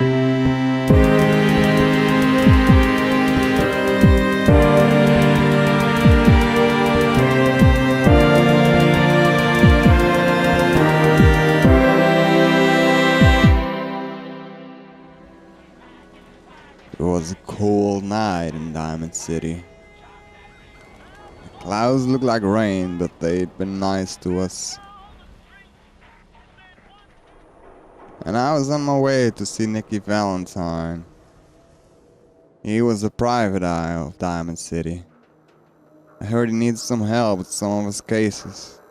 It was a cold night in Diamond City. The clouds looked like rain, but they'd been nice to us. And I was on my way to see Nicky Valentine. He was the private eye of Diamond City. I heard he needs some help with some of his cases.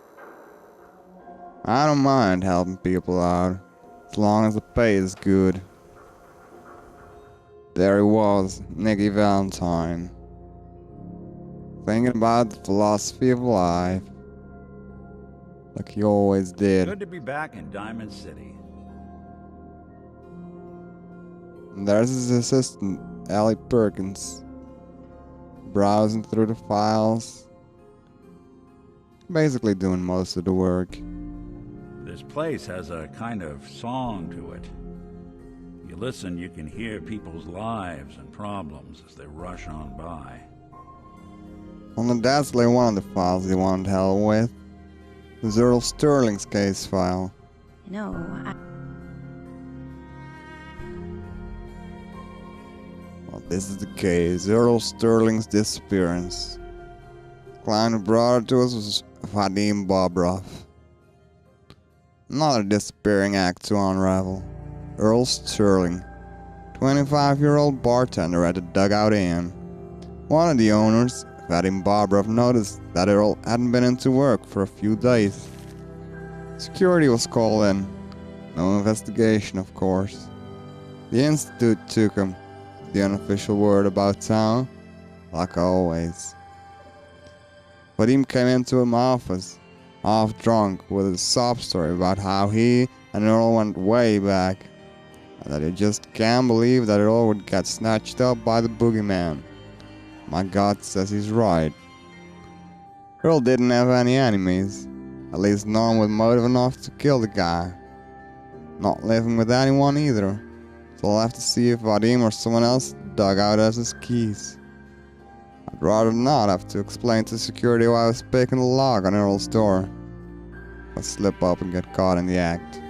I don't mind helping people out, as long as the pay is good. There he was, Nicky Valentine, thinking about the philosophy of life, like he always did. Good to be back in Diamond City. And there's his assistant, Ellie Perkins, browsing through the files, basically doing most of the work. This place has a kind of song to it. If you listen, you can hear people's lives and problems as they rush on by. On the desk lay one of the files he wanted help with. It was Earl Sterling's case file. No, Well, this is the case, Earl Sterling's disappearance. The client who brought it to us was Vadim Bobrov. Another disappearing act to unravel. Earl Sterling, 25-year-old bartender at the Dugout Inn. One of the owners, Vadim Bobrov, noticed that Earl hadn't been into work for a few days. Security was called in. No investigation, of course. The Institute took him. The unofficial word about town, like always. Vadim came into my office, half drunk, with a sob story about how he and Earl went way back, and that he just can't believe that Earl would get snatched up by the boogeyman. My gut says he's right. Earl didn't have any enemies, at least none with motive enough to kill the guy. Not living with anyone either, so I'll have to see if Vadim or someone else dug out as his keys. I'd rather not have to explain to security why I was picking the lock on Earl's door. I'll slip up and get caught in the act.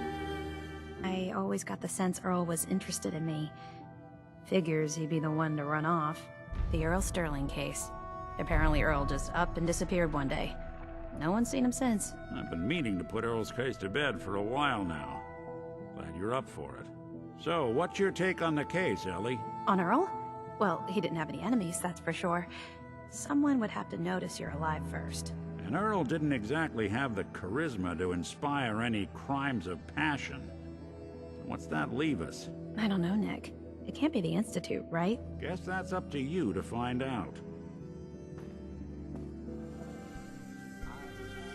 I always got the sense Earl was interested in me. Figures he'd be the one to run off. The Earl Sterling case. Apparently Earl just up and disappeared one day. No one's seen him since. I've been meaning to put Earl's case to bed for a while now. Glad you're up for it. So, what's your take on the case, Ellie? On Earl? Well, he didn't have any enemies, that's for sure. Someone would have to notice you're alive first. And Earl didn't exactly have the charisma to inspire any crimes of passion. What's that leave us? I don't know, Nick. It can't be the Institute, right? Guess that's up to you to find out.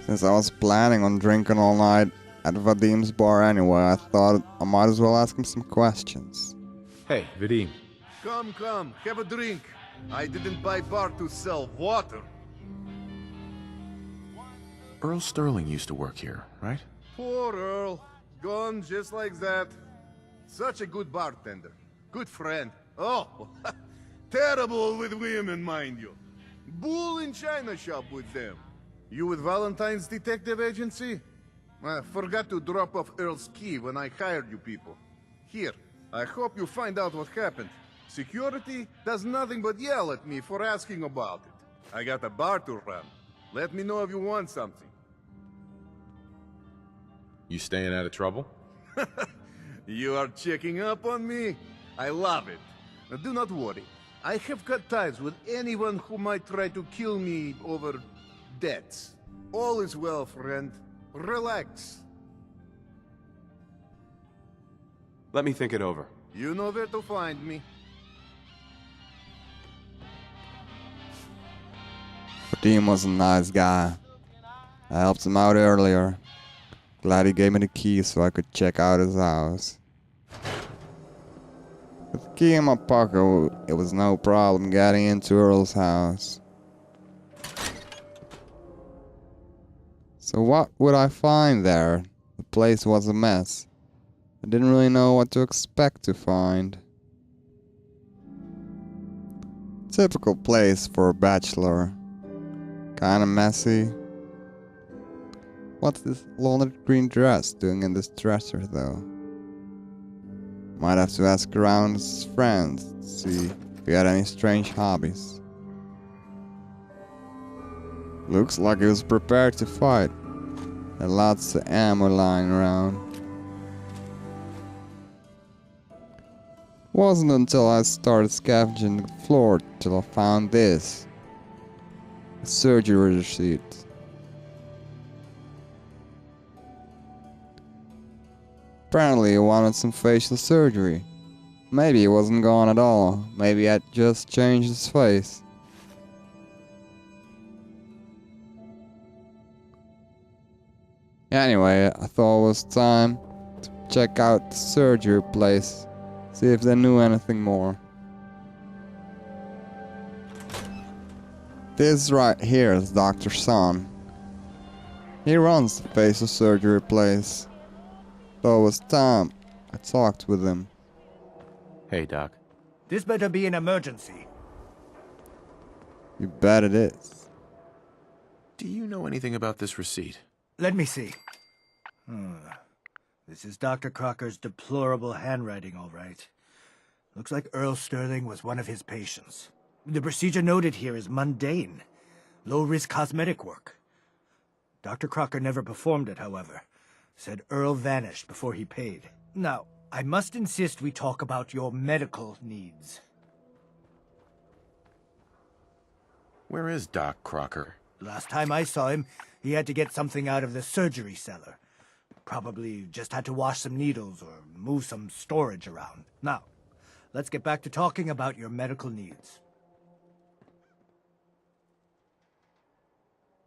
Since I was planning on drinking all night at Vadim's bar anyway, I thought I might as well ask him some questions. Hey, Vadim. Come, have a drink. I didn't buy bar to sell water. Earl Sterling used to work here, right? Poor Earl. Gone just like that. Such a good bartender. Good friend. Oh, terrible with women, mind you. Bull in china shop with them. You with Valentine's detective agency? I forgot to drop off Earl's key when I hired you people. Here, I hope you find out what happened. Security does nothing but yell at me for asking about it. I got a bar to run. Let me know if you want something. You staying out of trouble? You are checking up on me? I love it. Now, do not worry. I have cut ties with anyone who might try to kill me over debts. All is well, friend. Relax. Let me think it over. You know where to find me. Vadim was a nice guy. I helped him out earlier. Glad he gave me the key so I could check out his house. With the key in my pocket, it was no problem getting into Earl's house. So what would I find there? The place was a mess. I didn't really know what to expect to find. Typical place for a bachelor. Kinda messy. What's this laundered green dress doing in this dresser though? Might have to ask around his friends to see if he had any strange hobbies. Looks like he was prepared to fight. Had lots of ammo lying around. Wasn't until I started scavenging the floor till I found this. A surgery receipt. Apparently he wanted some facial surgery. Maybe he wasn't gone at all. Maybe he had just changed his face. Anyway, I thought it was time to check out the surgery place. See if they knew anything more. This right here is Dr. Son. He runs the facial surgery place. So it was time I talked with him. Hey, Doc. This better be an emergency. You bet it is. Do you know anything about this receipt? Let me see. This is Dr. Crocker's deplorable handwriting, all right. Looks like Earl Sterling was one of his patients. The procedure noted here is mundane. Low-risk cosmetic work. Dr. Crocker never performed it, however. Said Earl vanished before he paid. Now, I must insist we talk about your medical needs. Where is Doc Crocker? Last time I saw him, he had to get something out of the surgery cellar. Probably just had to wash some needles or move some storage around. Now, let's get back to talking about your medical needs.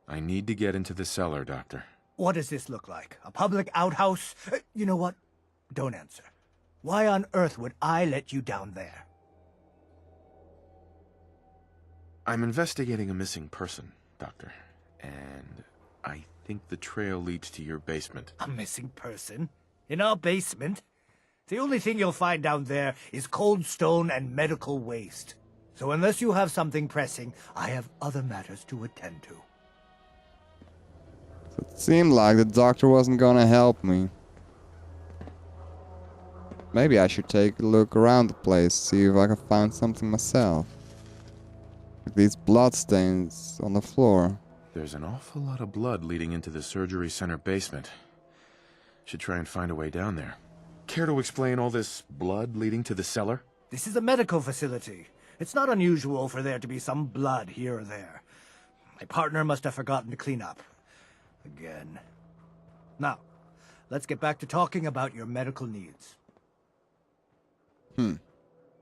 I need to get into the cellar, Doctor. What does this look like? A public outhouse? You know what? Don't answer. Why on earth would I let you down there? I'm investigating a missing person, Doctor. And I think the trail leads to your basement. A missing person? In our basement? The only thing you'll find down there is cold stone and medical waste. So unless you have something pressing, I have other matters to attend to. So it seemed like the doctor wasn't gonna help me. Maybe I should take a look around the place, see if I can find something myself. Like these bloodstains on the floor. There's an awful lot of blood leading into the surgery center basement. Should try and find a way down there. Care to explain all this blood leading to the cellar? This is a medical facility. It's not unusual for there to be some blood here or there. My partner must have forgotten to clean up. Again. Now, let's get back to talking about your medical needs.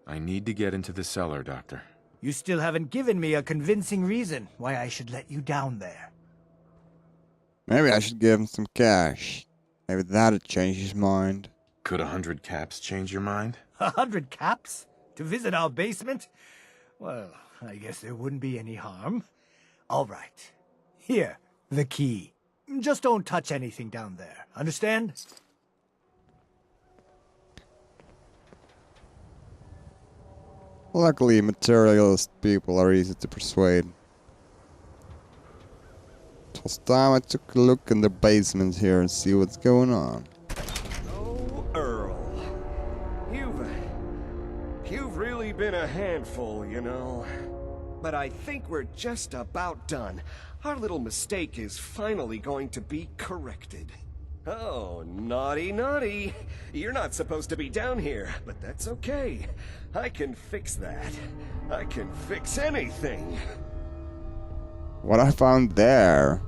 I need to get into the cellar, Doctor. You still haven't given me a convincing reason why I should let you down there. Maybe I should give him some cash. Maybe that'd change his mind. Could 100 caps change your mind? 100 caps? To visit our basement? Well, I guess there wouldn't be any harm. All right. Here, the key. Just don't touch anything down there. Understand? Luckily, materialist people are easy to persuade. It was time I took a look in the basement here and see what's going on. Oh, Earl. You've really been a handful, you know. But I think we're just about done. Our little mistake is finally going to be corrected. Oh, naughty, naughty. You're not supposed to be down here, but that's okay. I can fix that. I can fix anything. What I found there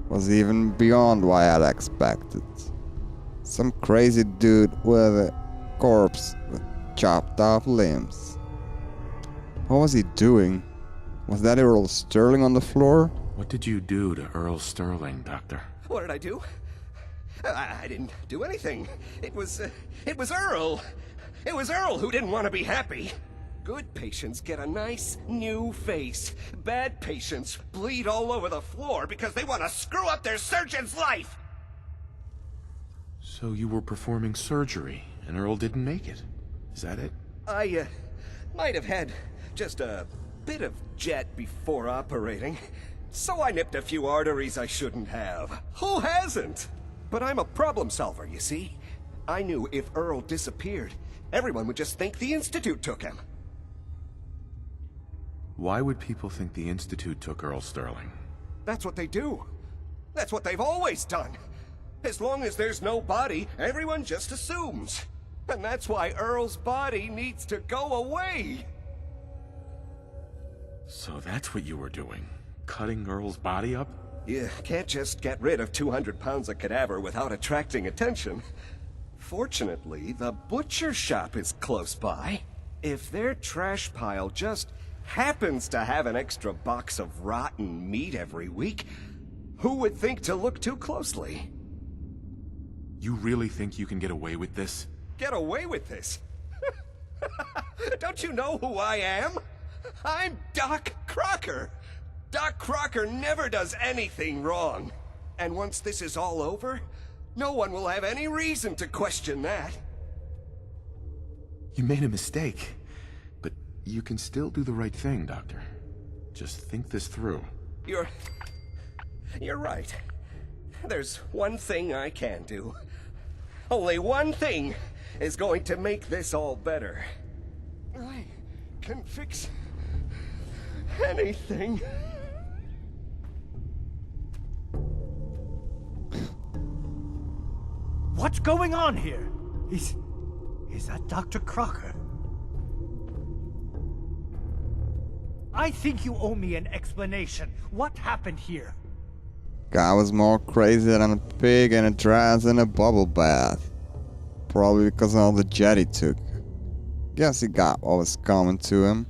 was even beyond what I had expected. Some crazy dude with a corpse with chopped off limbs. What was he doing? Was that Earl Sterling on the floor? What did you do to Earl Sterling, Doctor? What did I do? I didn't do anything. It was Earl. It was Earl who didn't want to be happy. Good patients get a nice new face. Bad patients bleed all over the floor because they want to screw up their surgeon's life. So you were performing surgery, and Earl didn't make it. Is that it? I, might have had just a bit of jet before operating. So I nipped a few arteries I shouldn't have. Who hasn't? But I'm a problem solver, you see. I knew if Earl disappeared, everyone would just think the Institute took him. Why would people think the Institute took Earl Sterling? That's what they do. That's what they've always done. As long as there's no body, everyone just assumes. And that's why Earl's body needs to go away. So that's what you were doing? Cutting Earl's body up? You can't just get rid of 200 pounds of cadaver without attracting attention. Fortunately, the butcher shop is close by. If their trash pile just happens to have an extra box of rotten meat every week, who would think to look too closely? You really think you can get away with this? Get away with this? Don't you know who I am? I'm Doc Crocker. Doc Crocker never does anything wrong. And once this is all over, no one will have any reason to question that. You made a mistake. But you can still do the right thing, Doctor. Just think this through. You're right. There's one thing I can do. Only one thing is going to make this all better. I can fix anything. What's going on here? Is that Dr. Crocker? I think you owe me an explanation. What happened here? Guy was more crazy than a pig and a dress in a bubble bath. Probably because of all the jet he took. Guess he got what was coming to him.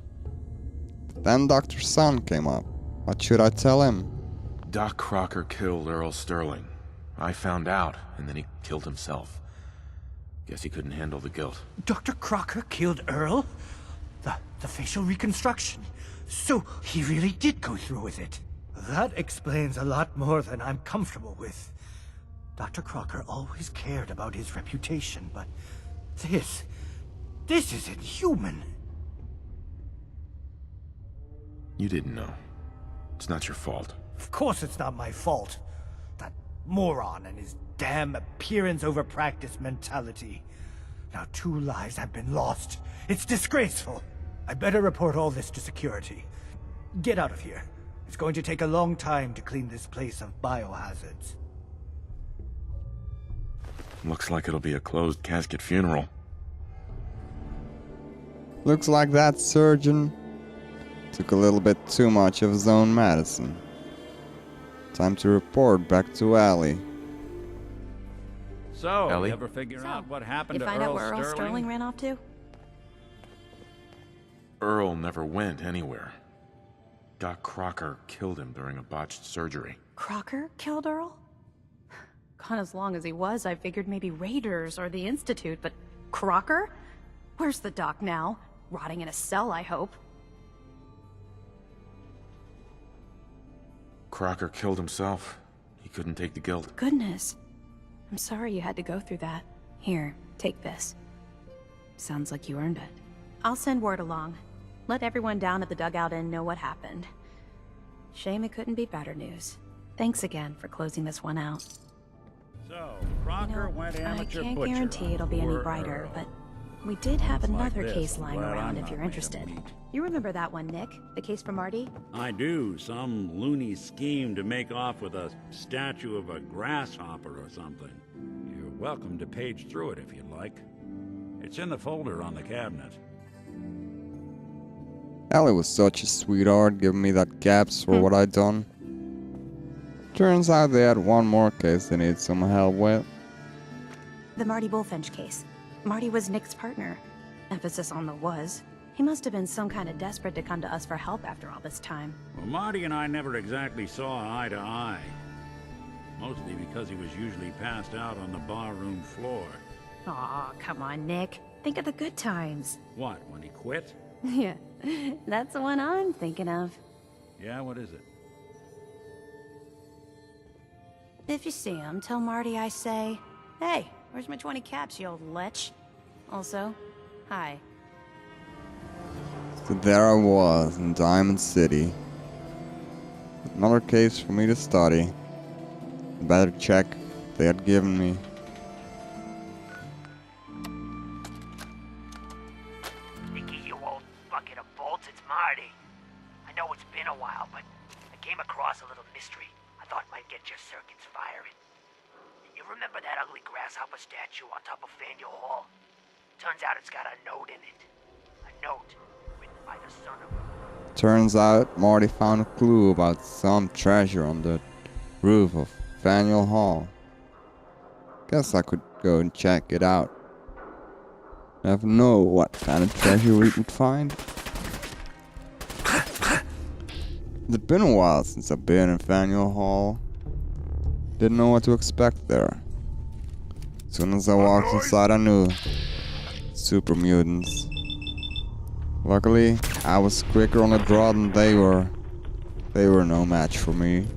Then Dr. Sun came up. What should I tell him? Doc Crocker killed Earl Sterling. I found out, and then he killed himself. Guess he couldn't handle the guilt. Dr. Crocker killed Earl? The facial reconstruction. So he really did go through with it. That explains a lot more than I'm comfortable with. Dr. Crocker always cared about his reputation, but this is inhuman. You didn't know. It's not your fault. Of course it's not my fault. That moron and his damn appearance over practice mentality. Now 2 lives have been lost. It's disgraceful. I better report all this to security. Get out of here. It's going to take a long time to clean this place of biohazards. Looks like it'll be a closed casket funeral. Looks like that surgeon took a little bit too much of his own medicine. Time to report back to Ellie. So, Ellie? you ever figure out what happened You to find out Earl where Earl Sterling? Sterling ran off to? Earl never went anywhere. Doc Crocker killed him during a botched surgery. Crocker killed Earl? Gone as long as he was, I figured maybe Raiders or the Institute, but Crocker? Where's the doc now? Rotting in a cell, I hope. Crocker killed himself. He couldn't take the guilt. Goodness. I'm sorry you had to go through that. Here, take this. Sounds like you earned it. I'll send word along. Let everyone down at the Dugout Inn know what happened. Shame it couldn't be better news. Thanks again for closing this one out. So, Crocker went I amateur can't butcher guarantee on it'll be any poor brighter, Earl. but we did have It's like another this, case I'm lying glad around I'm if you're not made of interested. meat. You remember that one, Nick? The case for Marty? I do. Some loony scheme to make off with a statue of a grasshopper or something. You're welcome to page through it if you'd like. It's in the folder on the cabinet. Ellie was such a sweetheart, giving me that gaps for what I'd done. Turns out they had one more case they needed some help with. The Marty Bullfinch case. Marty was Nick's partner. Emphasis on the was. He must have been some kind of desperate to come to us for help after all this time. Well, Marty and I never exactly saw eye to eye. Mostly because he was usually passed out on the barroom floor. Aw, come on, Nick. Think of the good times. What, when he quit? Yeah, that's the one I'm thinking of. Yeah, what is it? If you see him, tell Marty I say, hey, Where's my 20 caps, you old lech? Also, hi. So there I was in Diamond City. Another case for me to study. Better check they had given me. Nicky, you old bucket of bolts, it's Marty. I know it's been a while, but I came across a little mystery I thought might get your circuits firing. You remember that ugly grasshopper statue on top of Faneuil Hall? Turns out it's got a note in it. A note written by the son of... Turns out Marty found a clue about some treasure on the roof of Faneuil Hall. Guess I could go and check it out. Never know what kind of treasure we would find. It's been a while since I've been in Faneuil Hall. Didn't know what to expect there. As soon as I walked inside I knew. Super mutants. Luckily, I was quicker on the draw than they were. They were no match for me.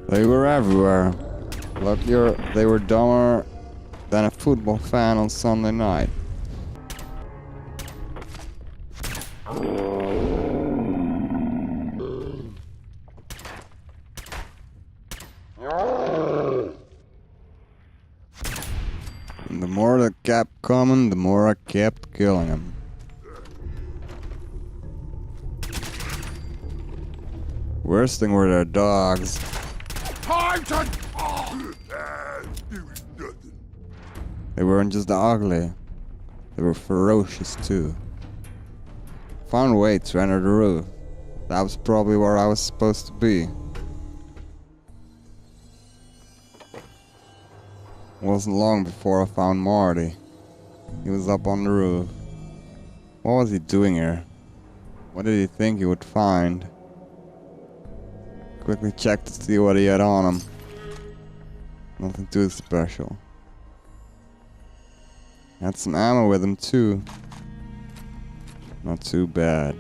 They were everywhere. Luckier, they were dumber than a football fan on Sunday night. And the more they kept coming, the more I kept killing them. Worst thing were their dogs. They weren't just ugly, they were ferocious too. Found a way to enter the roof. That was probably where I was supposed to be. It wasn't long before I found Marty. He was up on the roof. What was he doing here? What did he think he would find? Quickly checked to see what he had on him. Nothing too special. Had some ammo with him too. Not too bad.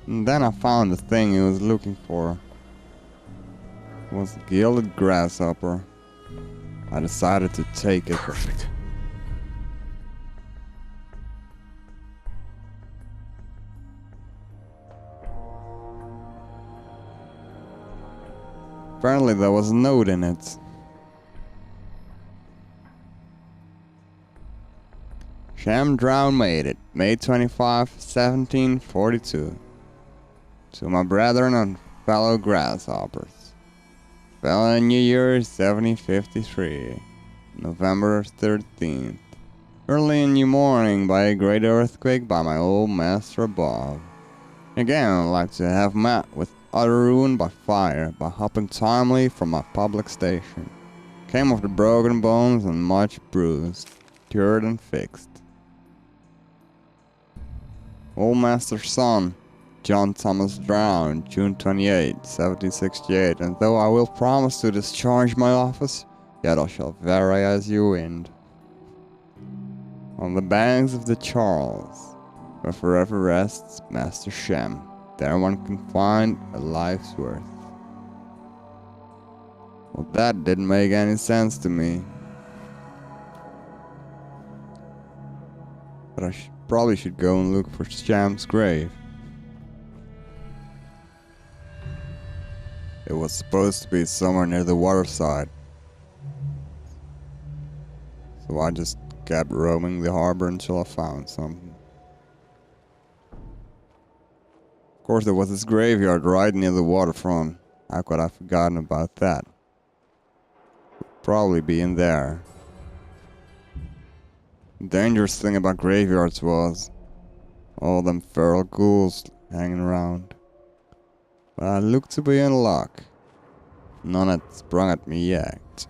And then I found the thing he was looking for. It was a gilded grasshopper. I decided to take it. Perfect. Apparently there was a note in it. Sham Drown made it, May 25, 1742. To my brethren and fellow grasshoppers. Fell in New Year 1753, November 13th. Early in the morning by a great earthquake by my old master above. Again I'd like to have met with utter ruin by fire, by hopping timely from my public station. Came of the broken bones and much bruised, cured and fixed. Old master's son, John Thomas drowned, June 28, 1768, and though I will promise to discharge my office, yet I shall vary as you wind. On the banks of the Charles, where forever rests Master Shem, there one can find a life's worth. Well, that didn't make any sense to me. But I probably should go and look for Sham's grave. It was supposed to be somewhere near the waterside. So I just kept roaming the harbor until I found something. Of course, there was this graveyard right near the waterfront. How could I have forgotten about that? Would probably be in there. The dangerous thing about graveyards was all them feral ghouls hanging around. But I looked to be in luck. None had sprung at me yet.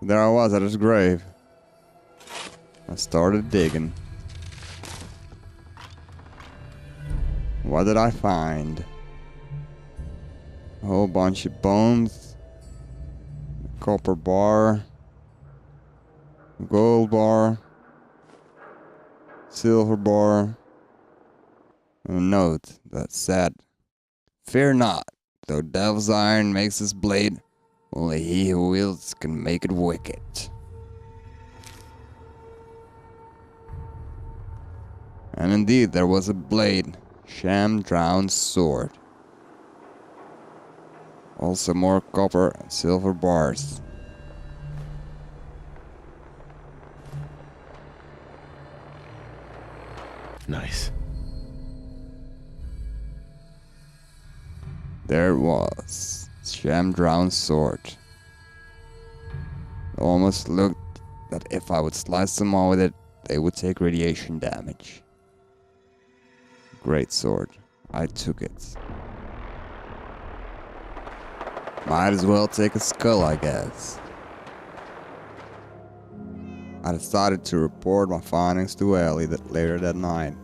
There I was at his grave. I started digging. What did I find? A whole bunch of bones, a copper bar, a gold bar, silver bar, and a note that said, "Fear not, though devil's iron makes his blade, only he who wields can make it wicked." And indeed, there was a blade, sham drowned sword. Also more copper and silver bars. Nice. There it was, sham drowned sword. It almost looked that if I would slice them all with it, they would take radiation damage. Great sword. I took it. Might as well take a skull, I guess. I decided to report my findings to Ellie later that night.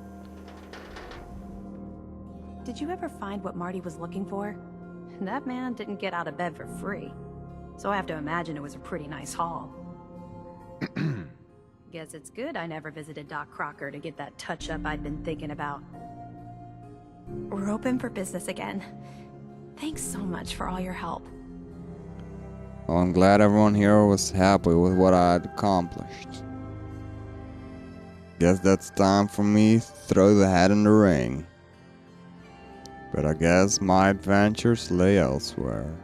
Did you ever find what Marty was looking for? That man didn't get out of bed for free. So I have to imagine it was a pretty nice haul. Guess it's good I never visited Doc Crocker to get that touch-up I'd been thinking about. We're open for business again. Thanks so much for all your help. Well, I'm glad everyone here was happy with what I had accomplished. Guess that's time for me to throw the hat in the ring. But I guess my adventures lay elsewhere.